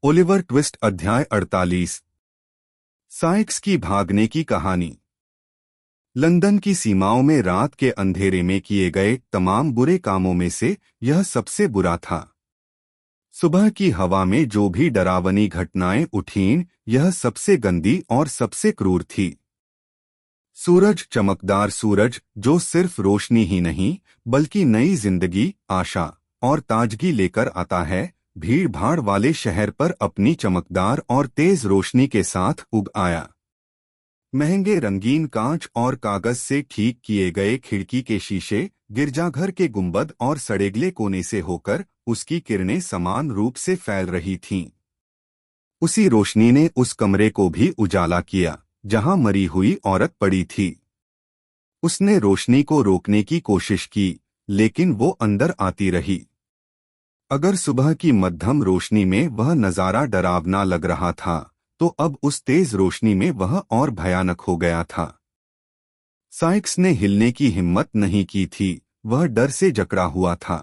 Oliver twist अध्याय 48। Sikes की भागने की कहानी। लंदन की सीमाओं में रात के अंधेरे में किए गए तमाम बुरे कामों में से यह सबसे बुरा था। सुबह की हवा में जो भी डरावनी घटनाएं उठीं, यह सबसे गंदी और सबसे क्रूर थी। सूरज, चमकदार सूरज जो सिर्फ रोशनी ही नहीं बल्कि नई जिंदगी, आशा और ताजगी लेकर आता है, भीड़ भाड़ वाले शहर पर अपनी चमकदार और तेज रोशनी के साथ उग आया। महंगे रंगीन कांच और कागज से ठीक किए गए खिड़की के शीशे, गिरजाघर के गुंबद और सड़ेगले कोने से होकर उसकी किरणें समान रूप से फैल रही थीं। उसी रोशनी ने उस कमरे को भी उजाला किया जहां मरी हुई औरत पड़ी थी। उसने रोशनी को रोकने की कोशिश की, लेकिन वो अंदर आती रही। अगर सुबह की मध्यम रोशनी में वह नजारा डरावना लग रहा था, तो अब उस तेज रोशनी में वह और भयानक हो गया था। साइक्स ने हिलने की हिम्मत नहीं की थी, वह डर से जकड़ा हुआ था।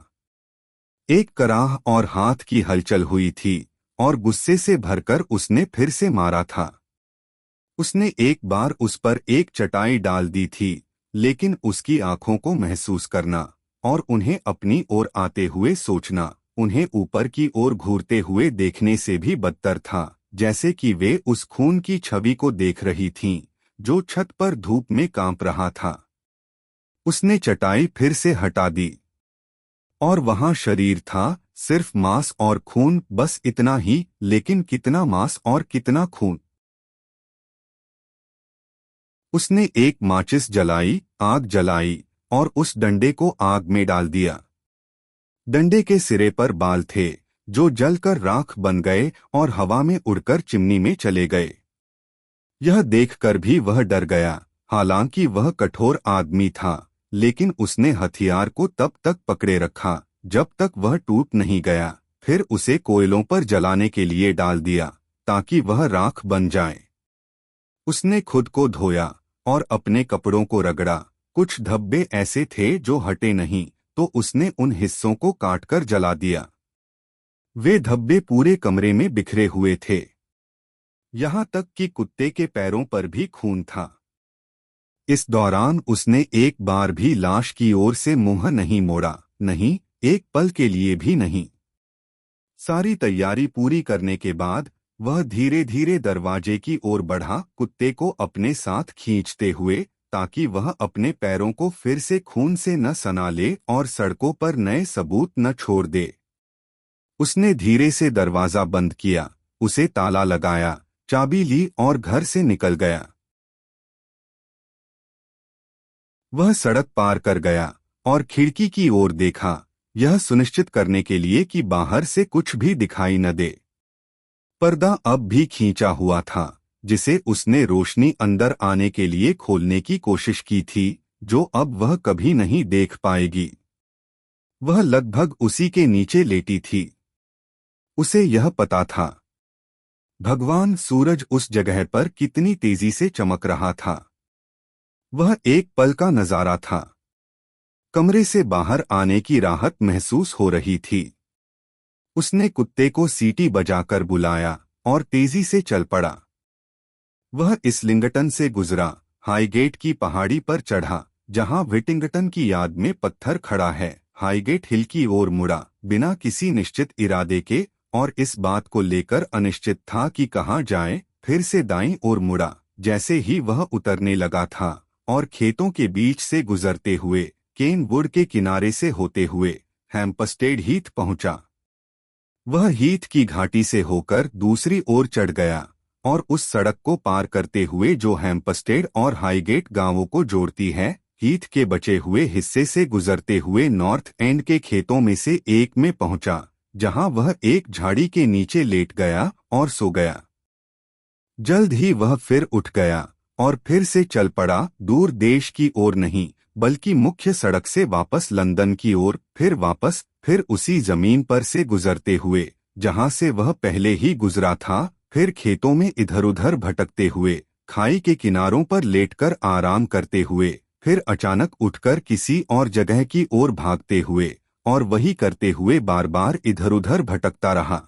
एक कराह और हाथ की हलचल हुई थी और गुस्से से भरकर उसने फिर से मारा था। उसने एक बार उस पर एक चटाई डाल दी थी, लेकिन उसकी आंखों को महसूस करना और उन्हें अपनी ओर आते हुए सोचना उन्हें ऊपर की ओर घूरते हुए देखने से भी बदतर था, जैसे कि वे उस खून की छवि को देख रही थीं, जो छत पर धूप में कांप रहा था। उसने चटाई फिर से हटा दी और वहां शरीर था, सिर्फ मांस और खून, बस इतना ही, लेकिन कितना मांस और कितना खून। उसने एक माचिस जलाई, आग जलाई और उस डंडे को आग में डाल दिया। डंडे के सिरे पर बाल थे जो जलकर राख बन गए और हवा में उड़कर चिमनी में चले गए। यह देखकर भी वह डर गया। हालांकि वह कठोर आदमी था, लेकिन उसने हथियार को तब तक पकड़े रखा जब तक वह टूट नहीं गया। फिर उसे कोयलों पर जलाने के लिए डाल दिया ताकि वह राख बन जाए। उसने खुद को धोया और अपने कपड़ों को रगड़ा। कुछ धब्बे ऐसे थे जो हटे नहीं, तो उसने उन हिस्सों को काटकर जला दिया। वे धब्बे पूरे कमरे में बिखरे हुए थे, यहाँ तक कि कुत्ते के पैरों पर भी खून था। इस दौरान उसने एक बार भी लाश की ओर से मुंह नहीं मोड़ा, नहीं, एक पल के लिए भी नहीं। सारी तैयारी पूरी करने के बाद वह धीरे धीरे दरवाजे की ओर बढ़ा, कुत्ते को अपने साथ खींचते हुए, ताकि वह अपने पैरों को फिर से खून से न सना ले और सड़कों पर नए सबूत न छोड़ दे। उसने धीरे से दरवाजा बंद किया, उसे ताला लगाया, चाबी ली और घर से निकल गया। वह सड़क पार कर गया और खिड़की की ओर देखा, यह सुनिश्चित करने के लिए कि बाहर से कुछ भी दिखाई न दे। पर्दा अब भी खींचा हुआ था, जिसे उसने रोशनी अंदर आने के लिए खोलने की कोशिश की थी, जो अब वह कभी नहीं देख पाएगी। वह लगभग उसी के नीचे लेटी थी। उसे यह पता था। भगवान, सूरज उस जगह पर कितनी तेजी से चमक रहा था। वह एक पल का नजारा था। कमरे से बाहर आने की राहत महसूस हो रही थी। उसने कुत्ते को सीटी बजाकर बुलाया और तेजी से चल पड़ा। वह इस्लिंगटन से गुजरा, हाईगेट की पहाड़ी पर चढ़ा, जहां विटिंगटन की याद में पत्थर खड़ा है। हाईगेट हिल की ओर मुड़ा, बिना किसी निश्चित इरादे के, और इस बात को लेकर अनिश्चित था कि कहाँ जाए। फिर से दाईं ओर मुड़ा, जैसे ही वह उतरने लगा था, और खेतों के बीच से गुजरते हुए, केनवुड के किनारे से होते हुए, हैम्पस्टेड हीथ पहुंचा। वह हीथ की घाटी से होकर दूसरी ओर चढ़ गया और उस सड़क को पार करते हुए जो हैम्पस्टेड और हाईगेट गांवों को जोड़ती है, हीथ के बचे हुए हिस्से से गुजरते हुए नॉर्थ एंड के खेतों में से एक में पहुंचा, जहां वह एक झाड़ी के नीचे लेट गया और सो गया। जल्द ही वह फिर उठ गया और फिर से चल पड़ा, दूर देश की ओर नहीं, बल्कि मुख्य सड़क से वापस लंदन की ओर, फिर वापस, फिर उसी जमीन पर से गुजरते हुए जहां से वह पहले ही गुजरा था, फिर खेतों में इधर उधर भटकते हुए, खाई के किनारों पर लेटकर आराम करते हुए, फिर अचानक उठकर किसी और जगह की ओर भागते हुए, और वही करते हुए बार बार इधर उधर भटकता रहा।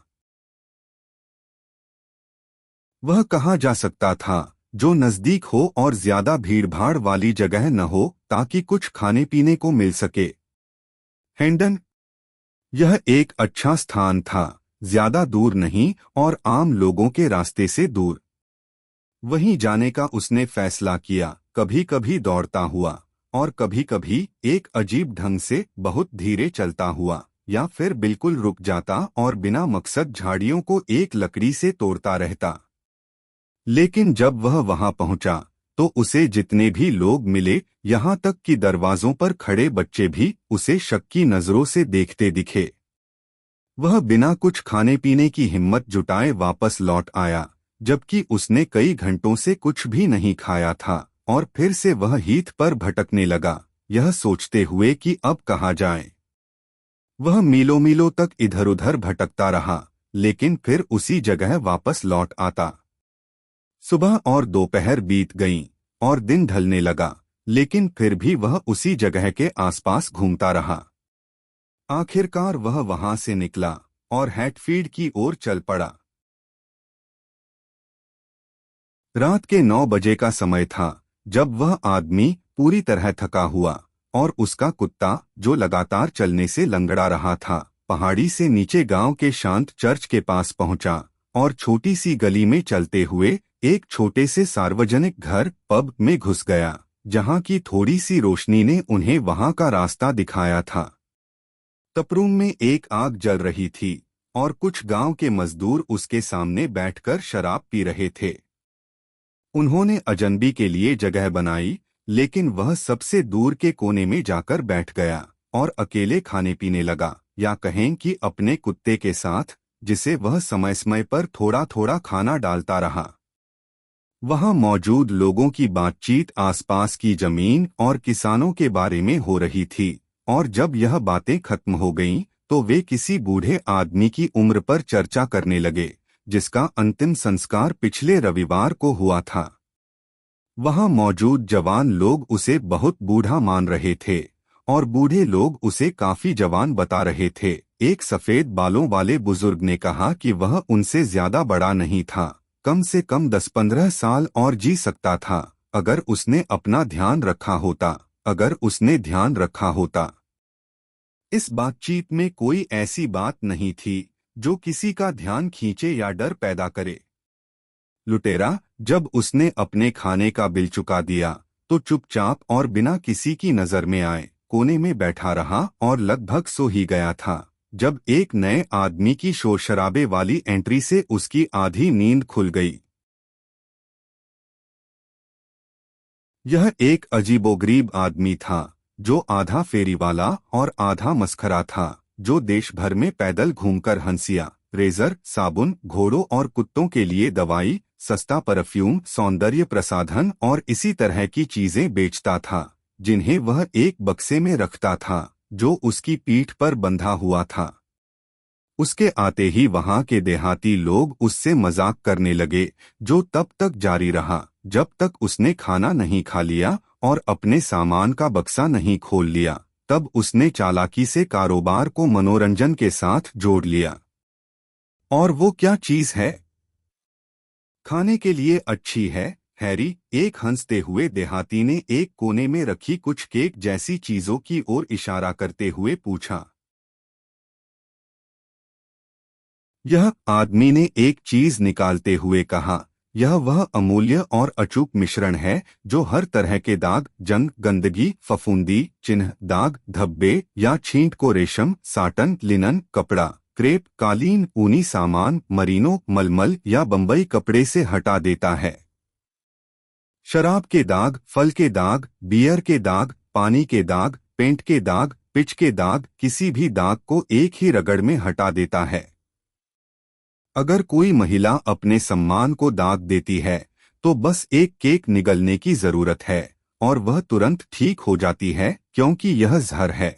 वह कहाँ जा सकता था जो नजदीक हो और ज्यादा भीड़भाड़ वाली जगह न हो, ताकि कुछ खाने पीने को मिल सके। हेंडन। यह एक अच्छा स्थान था, ज्यादा दूर नहीं और आम लोगों के रास्ते से दूर। वहीं जाने का उसने फैसला किया, कभी कभी दौड़ता हुआ और कभी कभी एक अजीब ढंग से बहुत धीरे चलता हुआ, या फिर बिल्कुल रुक जाता और बिना मकसद झाड़ियों को एक लकड़ी से तोड़ता रहता। लेकिन जब वह वहां पहुंचा तो उसे जितने भी लोग मिले, यहाँ तक कि दरवाजों पर खड़े बच्चे भी उसे शक की नजरों से देखते दिखे। वह बिना कुछ खाने पीने की हिम्मत जुटाए वापस लौट आया, जबकि उसने कई घंटों से कुछ भी नहीं खाया था, और फिर से वह हीथ पर भटकने लगा, यह सोचते हुए कि अब कहाँ जाए। वह मीलों मीलों तक इधर उधर भटकता रहा, लेकिन फिर उसी जगह वापस लौट आता। सुबह और दोपहर बीत गईं और दिन ढलने लगा, लेकिन फिर भी वह उसी जगह के आसपास घूमता रहा। आखिरकार वह वहां से निकला और हैटफील्ड की ओर चल पड़ा। रात के 9 बजे का समय था जब वह आदमी पूरी तरह थका हुआ और उसका कुत्ता, जो लगातार चलने से लंगड़ा रहा था, पहाड़ी से नीचे गांव के शांत चर्च के पास पहुंचा और छोटी सी गली में चलते हुए एक छोटे से सार्वजनिक घर पब में घुस गया, जहां की थोड़ी सी रोशनी ने उन्हें वहां का रास्ता दिखाया था। तपरूम में एक आग जल रही थी और कुछ गांव के मजदूर उसके सामने बैठकर शराब पी रहे थे। उन्होंने अजनबी के लिए जगह बनाई, लेकिन वह सबसे दूर के कोने में जाकर बैठ गया और अकेले खाने पीने लगा, या कहें कि अपने कुत्ते के साथ, जिसे वह समय समय पर थोड़ा थोड़ा खाना डालता रहा। वहां मौजूद लोगों की बातचीत आसपास की जमीन और किसानों के बारे में हो रही थी, और जब यह बातें खत्म हो गईं, तो वे किसी बूढ़े आदमी की उम्र पर चर्चा करने लगे, जिसका अंतिम संस्कार पिछले रविवार को हुआ था। वहां मौजूद जवान लोग उसे बहुत बूढ़ा मान रहे थे और बूढ़े लोग उसे काफी जवान बता रहे थे। एक सफेद बालों वाले बुजुर्ग ने कहा कि वह उनसे ज्यादा बड़ा नहीं था, कम से कम 10-15 साल और जी सकता था, अगर उसने अपना ध्यान रखा होता, अगर उसने ध्यान रखा होता। इस बातचीत में कोई ऐसी बात नहीं थी जो किसी का ध्यान खींचे या डर पैदा करे। लुटेरा, जब उसने अपने खाने का बिल चुका दिया तो चुपचाप और बिना किसी की नजर में आए कोने में बैठा रहा और लगभग सो ही गया था, जब एक नए आदमी की शोर शराबे वाली एंट्री से उसकी आधी नींद खुल गई। यह एक अजीबोगरीब आदमी था, जो आधा फेरी वाला और आधा मस्खरा था, जो देश भर में पैदल घूमकर हंसिया, रेजर, साबुन, घोड़ों और कुत्तों के लिए दवाई, सस्ता परफ्यूम, सौंदर्य प्रसाधन और इसी तरह की चीजें बेचता था, जिन्हें वह एक बक्से में रखता था जो उसकी पीठ पर बंधा हुआ था। उसके आते ही वहां के देहाती लोग उससे मजाक करने लगे, जो तब तक जारी रहा जब तक उसने खाना नहीं खा लिया और अपने सामान का बक्सा नहीं खोल लिया। तब उसने चालाकी से कारोबार को मनोरंजन के साथ जोड़ लिया। और वो क्या चीज है? खाने के लिए अच्छी है, हैरी, एक हंसते हुए देहाती ने एक कोने में रखी कुछ केक जैसी चीजों की ओर इशारा करते हुए पूछा। यह आदमी ने एक चीज निकालते हुए कहा, यह वह अमूल्य और अचूक मिश्रण है जो हर तरह के दाग, जंग, गंदगी, फफूंदी, चिन्ह, दाग, धब्बे या छींट को रेशम, साटन, लिनन, कपड़ा, क्रेप, कालीन, ऊनी सामान, मरीनो, मलमल या बम्बई कपड़े से हटा देता है। शराब के दाग, फल के दाग, बियर के दाग, पानी के दाग, पेंट के दाग, पिच के दाग, किसी भी दाग को एक ही रगड़ में हटा देता है। अगर कोई महिला अपने सम्मान को दाग देती है तो बस एक केक निगलने की जरूरत है और वह तुरंत ठीक हो जाती है, क्योंकि यह जहर है।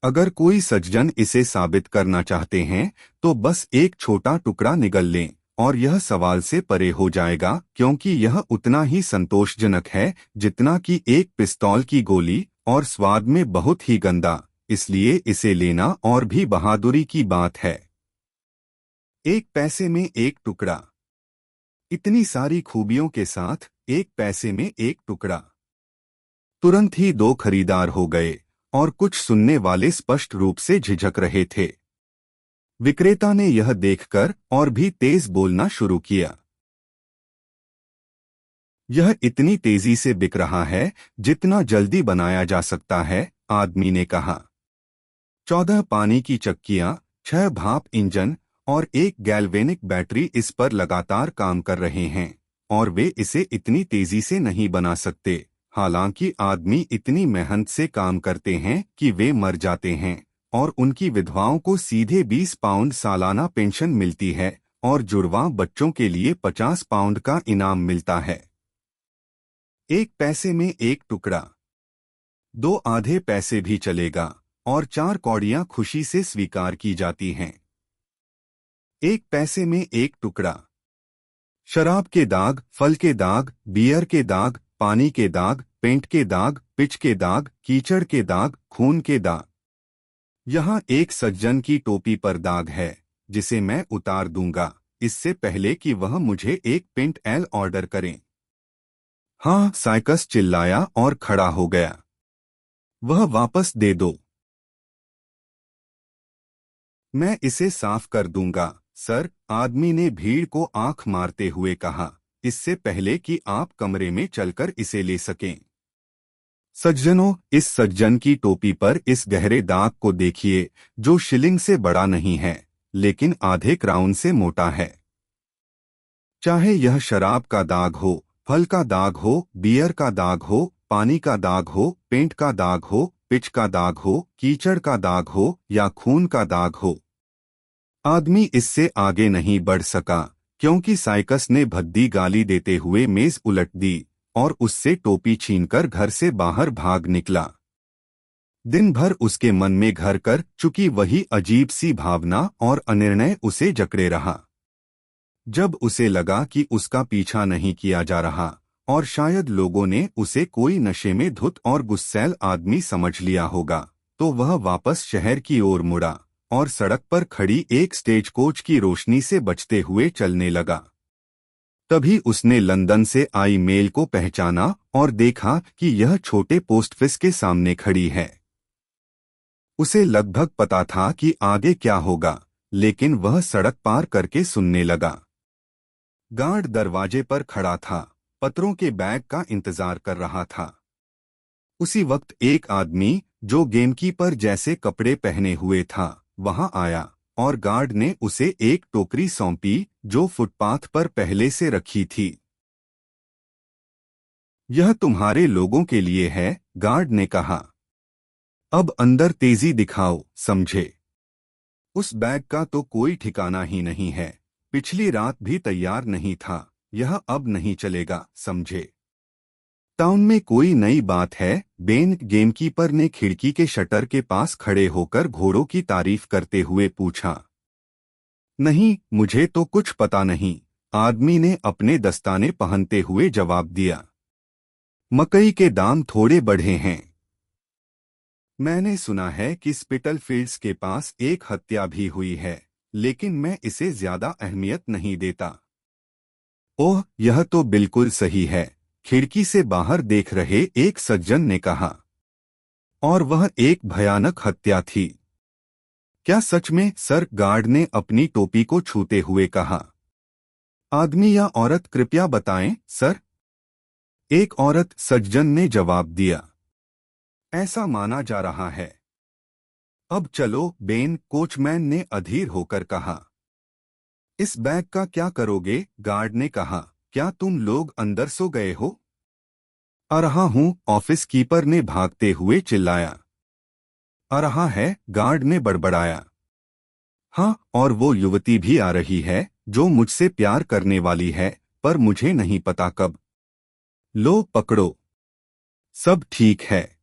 अगर कोई सज्जन इसे साबित करना चाहते हैं तो बस एक छोटा टुकड़ा निगल लें और यह सवाल से परे हो जाएगा, क्योंकि यह उतना ही संतोषजनक है जितना कि एक पिस्तौल की गोली, और स्वाद में बहुत ही गंदा, इसलिए इसे लेना और भी बहादुरी की बात है। 1 पैसे में एक टुकड़ा। इतनी सारी खूबियों के साथ 1 पैसे में 1 टुकड़ा। तुरंत ही 2 खरीदार हो गए और कुछ सुनने वाले स्पष्ट रूप से झिझक रहे थे। विक्रेता ने यह देखकर और भी तेज बोलना शुरू किया। यह इतनी तेजी से बिक रहा है जितना जल्दी बनाया जा सकता है, आदमी ने कहा। 14 पानी की चक्कियां, 6 भाप इंजन और 1 गैल्वेनिक बैटरी इस पर लगातार काम कर रहे हैं और वे इसे इतनी तेजी से नहीं बना सकते। हालांकि आदमी इतनी मेहनत से काम करते हैं कि वे मर जाते हैं और उनकी विधवाओं को सीधे 20 पाउंड सालाना पेंशन मिलती है और जुड़वां बच्चों के लिए 50 पाउंड का इनाम मिलता है। 1 पैसे में 1 टुकड़ा, 2 आधे पैसे भी चलेगा और 4 कौड़ियां खुशी से स्वीकार की जाती हैं। 1 पैसे में 1 टुकड़ा। शराब के दाग, फल के दाग, बियर के दाग, पानी के दाग, पेंट के दाग, पिच के दाग, कीचड़ के दाग, खून के दाग। यहाँ एक सज्जन की टोपी पर दाग है जिसे मैं उतार दूंगा इससे पहले कि वह मुझे 1 पिंट एल ऑर्डर करें। हाँ, साइकस चिल्लाया और खड़ा हो गया। वह वापस दे दो। मैं इसे साफ कर दूंगा, सर, आदमी ने भीड़ को आंख मारते हुए कहा, इससे पहले कि आप कमरे में चलकर इसे ले सकें। सज्जनों, इस सज्जन की टोपी पर इस गहरे दाग को देखिए जो शिलिंग से बड़ा नहीं है लेकिन आधे क्राउन से मोटा है। चाहे यह शराब का दाग हो, फल का दाग हो, बियर का दाग हो, पानी का दाग हो, पेंट का दाग हो, पिच का दाग हो, कीचड़ का दाग हो या खून का दाग हो। आदमी इससे आगे नहीं बढ़ सका क्योंकि साइकस ने भद्दी गाली देते हुए मेज उलट दी और उससे टोपी छीनकर घर से बाहर भाग निकला। दिन भर उसके मन में घर कर चुकी वही अजीब सी भावना और अनिर्णय उसे जकड़े रहा। जब उसे लगा कि उसका पीछा नहीं किया जा रहा और शायद लोगों ने उसे कोई नशे में धुत और गुस्सैल आदमी समझ लिया होगा, तो वह वापस शहर की ओर मुड़ा और सड़क पर खड़ी एक स्टेज कोच की रोशनी से बचते हुए चलने लगा। तभी उसने लंदन से आई मेल को पहचाना और देखा कि यह छोटे पोस्टऑफिस के सामने खड़ी है। उसे लगभग पता था कि आगे क्या होगा, लेकिन वह सड़क पार करके सुनने लगा। गार्ड दरवाजे पर खड़ा था, पत्रों के बैग का इंतजार कर रहा था। उसी वक्त एक आदमी जो गेमकीपर जैसे कपड़े पहने हुए था वहां आया और गार्ड ने उसे एक टोकरी सौंपी जो फुटपाथ पर पहले से रखी थी। यह तुम्हारे लोगों के लिए है, गार्ड ने कहा। अब अंदर तेजी दिखाओ, समझे। उस बैग का तो कोई ठिकाना ही नहीं है, पिछली रात भी तैयार नहीं था, यह अब नहीं चलेगा, समझे। टाउन में कोई नई बात है? बेन गेमकीपर ने खिड़की के शटर के पास खड़े होकर घोड़ों की तारीफ करते हुए पूछा। नहीं, मुझे तो कुछ पता नहीं, आदमी ने अपने दस्ताने पहनते हुए जवाब दिया। मकई के दाम थोड़े बढ़े हैं। मैंने सुना है कि स्पिटलफील्ड्स के पास एक हत्या भी हुई है, लेकिन मैं इसे ज्यादा अहमियत नहीं देता। ओह, यह तो बिल्कुल सही है, खिड़की से बाहर देख रहे एक सज्जन ने कहा। और वह एक भयानक हत्या थी। क्या सच में, सर? गार्ड ने अपनी टोपी को छूते हुए कहा। आदमी या औरत? कृपया बताएं, सर। एक औरत, सज्जन ने जवाब दिया। ऐसा माना जा रहा है। अब चलो, बेन, कोचमैन ने अधीर होकर कहा। इस बैग का क्या करोगे? गार्ड ने कहा। क्या तुम लोग अंदर सो गए हो? आ रहा हूं, ऑफिस कीपर ने भागते हुए चिल्लाया। आ रहा है, गार्ड ने बड़बड़ाया। हाँ, और वो युवती भी आ रही है जो मुझसे प्यार करने वाली है, पर मुझे नहीं पता कब। लो, पकड़ो। सब ठीक है।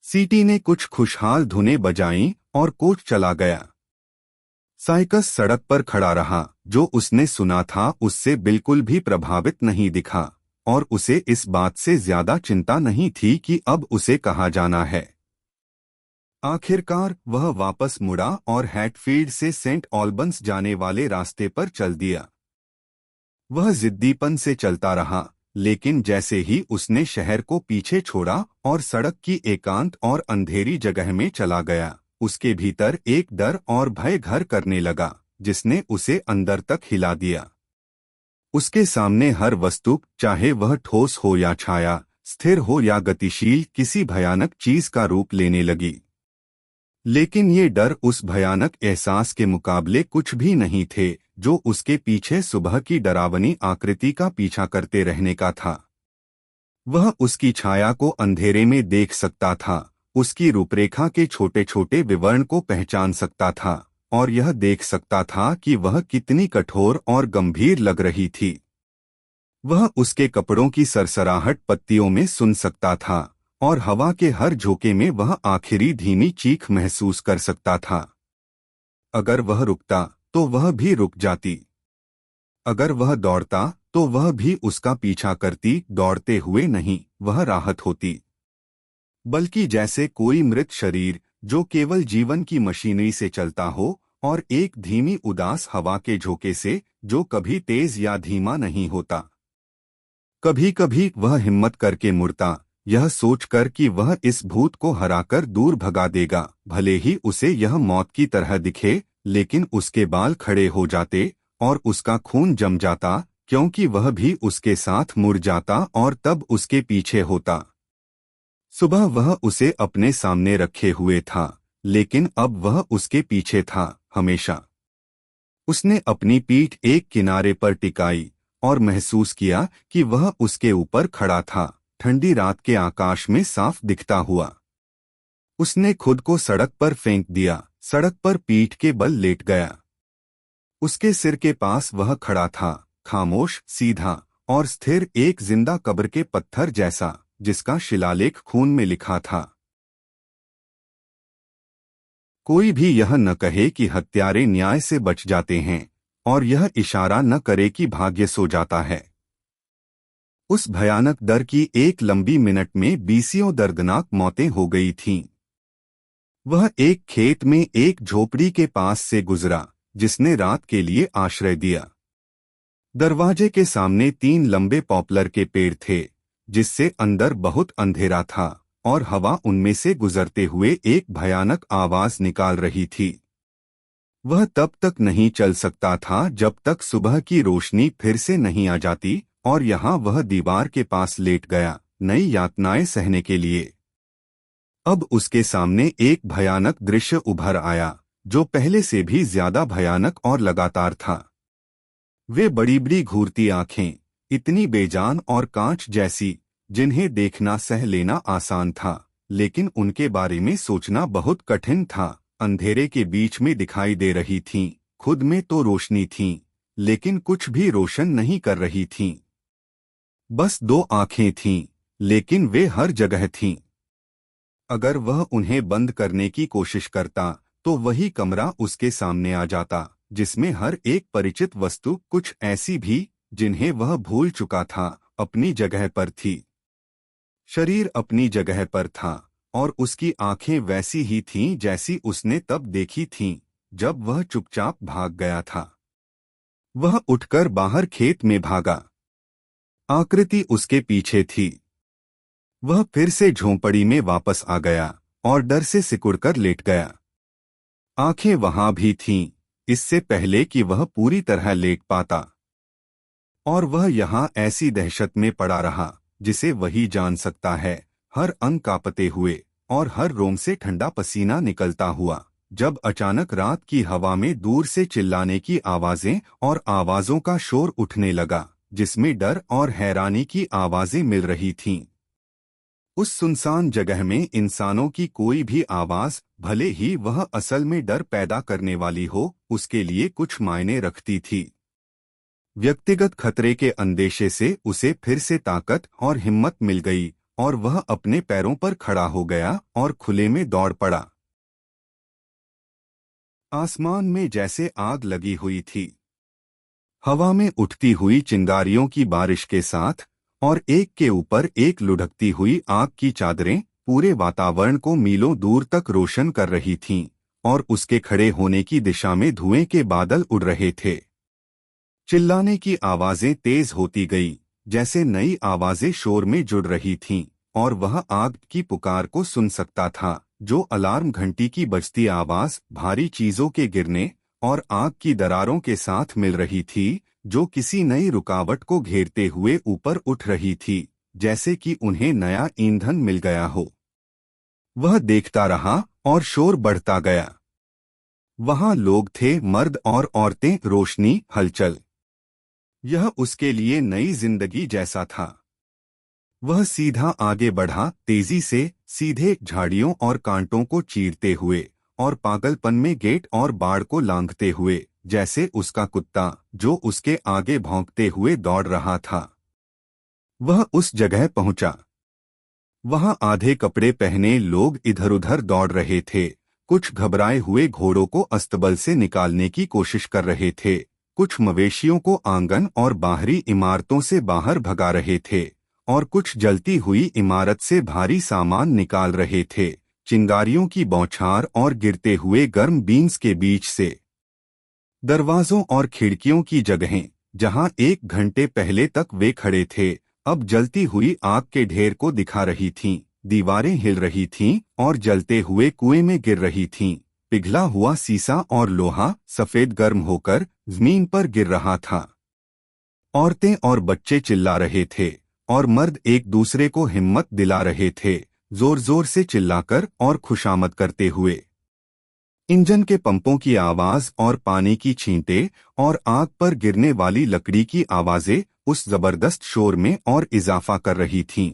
सीटी ने कुछ खुशहाल धुनें बजाईं और कोच चला गया। साइकस सड़क पर खड़ा रहा, जो उसने सुना था उससे बिल्कुल भी प्रभावित नहीं दिखा, और उसे इस बात से ज्यादा चिंता नहीं थी कि अब उसे कहाँ जाना है। आखिरकार वह वापस मुड़ा और हैटफील्ड से सेंट ऑल्बंस जाने वाले रास्ते पर चल दिया। वह जिद्दीपन से चलता रहा, लेकिन जैसे ही उसने शहर को पीछे छोड़ा और सड़क की एकांत और अंधेरी जगह में चला गया, उसके भीतर एक डर और भय घर करने लगा, जिसने उसे अंदर तक हिला दिया। उसके सामने हर वस्तु, चाहे वह ठोस हो या छाया, स्थिर हो या गतिशील, किसी भयानक चीज का रूप लेने लगी। लेकिन ये डर उस भयानक एहसास के मुकाबले कुछ भी नहीं थे जो उसके पीछे सुबह की डरावनी आकृति का पीछा करते रहने का था। वह उसकी छाया को अंधेरे में देख सकता था, उसकी रूपरेखा के छोटे छोटे विवरण को पहचान सकता था, और यह देख सकता था कि वह कितनी कठोर और गंभीर लग रही थी। वह उसके कपड़ों की सरसराहट पत्तियों में सुन सकता था, और हवा के हर झोंके में वह आखिरी धीमी चीख महसूस कर सकता था। अगर वह रुकता तो वह भी रुक जाती। अगर वह दौड़ता तो वह भी उसका पीछा करती। दौड़ते हुए नहीं, वह राहत होती, बल्कि जैसे कोई मृत शरीर जो केवल जीवन की मशीनरी से चलता हो, और एक धीमी उदास हवा के झोंके से जो कभी तेज या धीमा नहीं होता। कभी कभी वह हिम्मत करके मुड़ता, यह सोचकर कि वह इस भूत को हराकर दूर भगा देगा, भले ही उसे यह मौत की तरह दिखे, लेकिन उसके बाल खड़े हो जाते और उसका खून जम जाता, क्योंकि वह भी उसके साथ मुड़ जाता और तब उसके पीछे होता। सुबह वह उसे अपने सामने रखे हुए था, लेकिन अब वह उसके पीछे था, हमेशा। उसने अपनी पीठ एक किनारे पर टिकाई और महसूस किया कि वह उसके ऊपर खड़ा था, ठंडी रात के आकाश में साफ दिखता हुआ। उसने खुद को सड़क पर फेंक दिया, सड़क पर पीठ के बल लेट गया। उसके सिर के पास वह खड़ा था, खामोश, सीधा और स्थिर, एक जिंदा कब्र के पत्थर जैसा, जिसका शिलालेख खून में लिखा था। कोई भी यह न कहे कि हत्यारे न्याय से बच जाते हैं, और यह इशारा न करे कि भाग्य सो जाता है। उस भयानक डर की एक लंबी मिनट में बीसियों दर्दनाक मौतें हो गई थीं। वह एक खेत में एक झोपड़ी के पास से गुजरा, जिसने रात के लिए आश्रय दिया। दरवाजे के सामने 3 लंबे पॉपुलर के पेड़ थे, जिससे अंदर बहुत अंधेरा था, और हवा उनमें से गुजरते हुए एक भयानक आवाज निकाल रही थी। वह तब तक नहीं चल सकता था जब तक सुबह की रोशनी फिर से नहीं आ जाती, और यहाँ वह दीवार के पास लेट गया, नई यातनाएं सहने के लिए। अब उसके सामने एक भयानक दृश्य उभर आया, जो पहले से भी ज्यादा भयानक और लगातार था। वे बड़ी बड़ी घूरती आंखें, इतनी बेजान और कांच जैसी, जिन्हें देखना सह लेना आसान था, लेकिन उनके बारे में सोचना बहुत कठिन था। अंधेरे के बीच में दिखाई दे रही थीं, खुद में तो रोशनी थीं, लेकिन कुछ भी रोशन नहीं कर रही थीं। बस 2 आंखें थीं, लेकिन वे हर जगह थीं। अगर वह उन्हें बंद करने की कोशिश करता, तो वही कमरा उसके सामने आ जाता, जिसमें हर एक परिचित वस्तु, कुछ ऐसी भी जिन्हें वह भूल चुका था, अपनी जगह पर थी। शरीर अपनी जगह पर था, और उसकी आंखें वैसी ही थीं जैसी उसने तब देखी थीं, जब वह चुपचाप भाग गया था। वह उठकर बाहर खेत में भागा। आकृति उसके पीछे थी। वह फिर से झोंपड़ी में वापस आ गया और डर से सिकुड़कर लेट गया। आंखें वहां भी थीं, इससे पहले कि वह पूरी तरह लेट पाता। और वह यहाँ ऐसी दहशत में पड़ा रहा, जिसे वही जान सकता है, हर अंग कांपते हुए और हर रोम से ठंडा पसीना निकलता हुआ, जब अचानक रात की हवा में दूर से चिल्लाने की आवाजें और आवाजों का शोर उठने लगा, जिसमें डर और हैरानी की आवाजें मिल रही थीं। उस सुनसान जगह में इंसानों की कोई भी आवाज, भले ही वह असल में डर पैदा करने वाली हो, उसके लिए कुछ मायने रखती थी। व्यक्तिगत खतरे के अंदेशे से उसे फिर से ताकत और हिम्मत मिल गई, और वह अपने पैरों पर खड़ा हो गया और खुले में दौड़ पड़ा। आसमान में जैसे आग लगी हुई थी, हवा में उठती हुई चिंगारियों की बारिश के साथ, और एक के ऊपर एक लुढ़कती हुई आग की चादरें पूरे वातावरण को मीलों दूर तक रोशन कर रही थीं, और उसके खड़े होने की दिशा में धुएं के बादल उड़ रहे थे। चिल्लाने की आवाजें तेज होती गई, जैसे नई आवाजें शोर में जुड़ रही थीं, और वह आग की पुकार को सुन सकता था, जो अलार्म घंटी की बजती आवाज भारी चीजों के गिरने और आग की दरारों के साथ मिल रही थी, जो किसी नई रुकावट को घेरते हुए ऊपर उठ रही थी, जैसे कि उन्हें नया ईंधन मिल गया हो। वह देखता रहा और शोर बढ़ता गया। वहां लोग थे, मर्द और औरतें, रोशनी, हलचल। यह उसके लिए नई जिंदगी जैसा था। वह सीधा आगे बढ़ा, तेजी से, सीधे झाड़ियों और कांटों को चीरते हुए, और पागलपन में गेट और बाड़ को लांघते हुए, जैसे उसका कुत्ता, जो उसके आगे भौंकते हुए दौड़ रहा था। वह उस जगह पहुंचा। वहां आधे कपड़े पहने लोग इधर उधर दौड़ रहे थे, कुछ घबराए हुए घोड़ों को अस्तबल से निकालने की कोशिश कर रहे थे, कुछ मवेशियों को आंगन और बाहरी इमारतों से बाहर भगा रहे थे, और कुछ जलती हुई इमारत से भारी सामान निकाल रहे थे, चिंगारियों की बौछार और गिरते हुए गर्म बीन्स के बीच से। दरवाजों और खिड़कियों की जगहें, जहां 1 घंटे पहले तक वे खड़े थे, अब जलती हुई आग के ढेर को दिखा रही थीं। दीवारें हिल रही थीं और जलते हुए कुएं में गिर रही थीं। पिघला हुआ सीसा और लोहा सफेद गर्म होकर जमीन पर गिर रहा था। औरतें और बच्चे चिल्ला रहे थे, और मर्द एक दूसरे को हिम्मत दिला रहे थे, जोर जोर से चिल्लाकर और खुशामद करते हुए। इंजन के पंपों की आवाज और पानी की छींटे और आग पर गिरने वाली लकड़ी की आवाजें उस जबरदस्त शोर में और इजाफा कर रही थीं।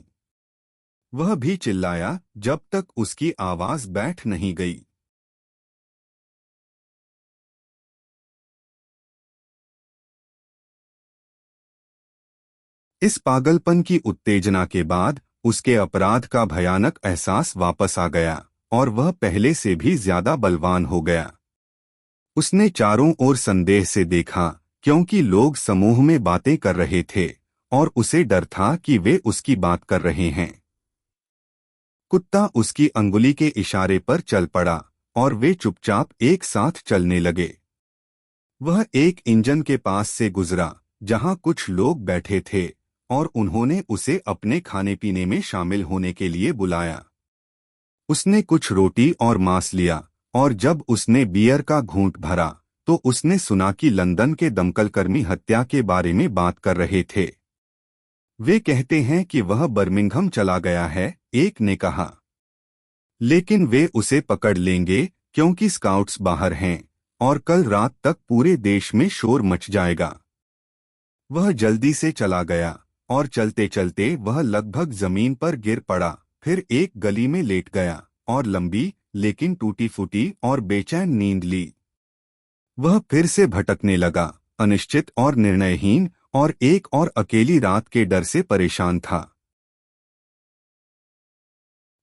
वह भी चिल्लाया जब तक उसकी आवाज बैठ नहीं गई। इस पागलपन की उत्तेजना के बाद उसके अपराध का भयानक एहसास वापस आ गया, और वह पहले से भी ज्यादा बलवान हो गया। उसने चारों ओर संदेह से देखा, क्योंकि लोग समूह में बातें कर रहे थे, और उसे डर था कि वे उसकी बात कर रहे हैं। कुत्ता उसकी अंगुली के इशारे पर चल पड़ा, और वे चुपचाप एक साथ चलने लगे। वह एक इंजन के पास से गुजरा, जहां कुछ लोग बैठे थे, और उन्होंने उसे अपने खाने पीने में शामिल होने के लिए बुलाया। उसने कुछ रोटी और मांस लिया, और जब उसने बियर का घूंट भरा, तो उसने सुना कि लंदन के दमकलकर्मी हत्या के बारे में बात कर रहे थे। वे कहते हैं कि वह बर्मिंघम चला गया है, एक ने कहा। लेकिन वे उसे पकड़ लेंगे, क्योंकि स्काउट्स बाहर हैं, और कल रात तक पूरे देश में शोर मच जाएगा। वह जल्दी से चला गया, और चलते चलते वह लगभग जमीन पर गिर पड़ा, फिर एक गली में लेट गया, और लंबी लेकिन टूटी फूटी और बेचैन नींद ली। वह फिर से भटकने लगा, अनिश्चित और निर्णयहीन, और एक और अकेली रात के डर से परेशान था।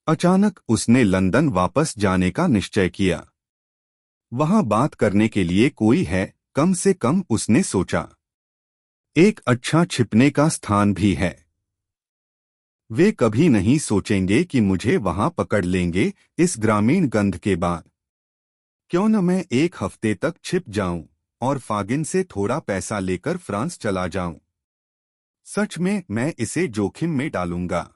अचानक उसने लंदन वापस जाने का निश्चय किया। वहां बात करने के लिए कोई है, कम से कम उसने सोचा। एक अच्छा छिपने का स्थान भी है। वे कभी नहीं सोचेंगे कि मुझे वहां पकड़ लेंगे इस ग्रामीण गंध के बाद। क्यों न मैं एक हफ्ते तक छिप जाऊं, और फागिन से थोड़ा पैसा लेकर फ्रांस चला जाऊं। सच में मैं इसे जोखिम में डालूंगा।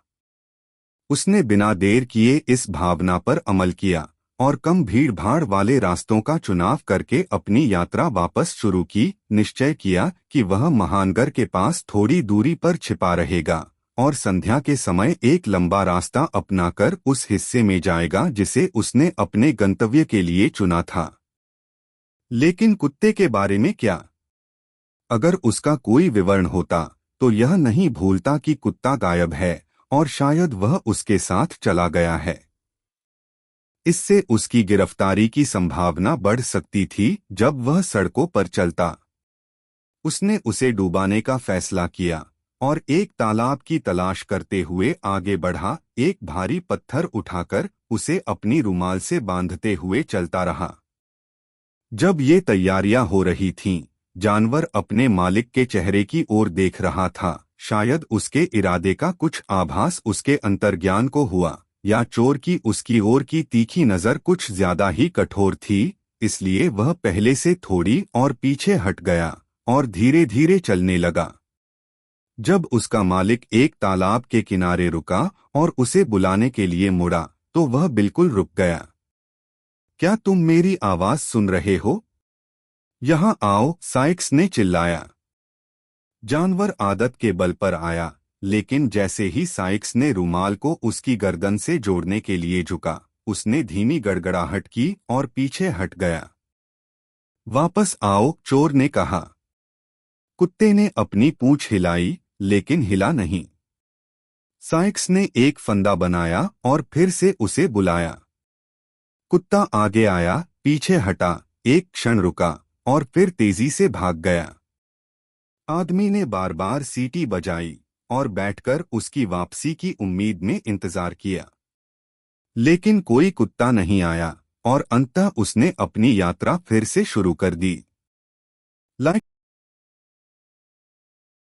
उसने बिना देर किए इस भावना पर अमल किया, और कम भीड़ भाड़ वाले रास्तों का चुनाव करके अपनी यात्रा वापस शुरू की। निश्चय किया कि वह महानगर के पास थोड़ी दूरी पर छिपा रहेगा, और संध्या के समय एक लंबा रास्ता अपनाकर उस हिस्से में जाएगा जिसे उसने अपने गंतव्य के लिए चुना था। लेकिन कुत्ते के बारे में क्या? अगर उसका कोई विवरण होता, तो यह नहीं भूलता कि कुत्ता गायब है, और शायद वह उसके साथ चला गया है। इससे उसकी गिरफ्तारी की संभावना बढ़ सकती थी जब वह सड़कों पर चलता। उसने उसे डुबाने का फैसला किया, और एक तालाब की तलाश करते हुए आगे बढ़ा, एक भारी पत्थर उठाकर उसे अपनी रुमाल से बांधते हुए चलता रहा। जब ये तैयारियां हो रही थीं, जानवर अपने मालिक के चेहरे की ओर देख रहा था। शायद उसके इरादे का कुछ आभास उसके अंतर्ज्ञान को हुआ, या चोर की उसकी ओर की तीखी नजर कुछ ज्यादा ही कठोर थी, इसलिए वह पहले से थोड़ी और पीछे हट गया, और धीरे धीरे चलने लगा। जब उसका मालिक एक तालाब के किनारे रुका और उसे बुलाने के लिए मुड़ा, तो वह बिल्कुल रुक गया। क्या तुम मेरी आवाज सुन रहे हो? यहाँ आओ, साइक्स ने चिल्लाया। जानवर आदत के बल पर आया, लेकिन जैसे ही साइक्स ने रुमाल को उसकी गर्दन से जोड़ने के लिए झुका, उसने धीमी गड़गड़ाहट की और पीछे हट गया। वापस आओ, चोर ने कहा। कुत्ते ने अपनी पूंछ हिलाई, लेकिन हिला नहीं। साइक्स ने एक फंदा बनाया और फिर से उसे बुलाया। कुत्ता आगे आया, पीछे हटा, एक क्षण रुका और फिर तेजी से भाग गया। आदमी ने बार बार सीटी बजाई और बैठकर उसकी वापसी की उम्मीद में इंतजार किया, लेकिन कोई कुत्ता नहीं आया और अंततः उसने अपनी यात्रा फिर से शुरू कर दी।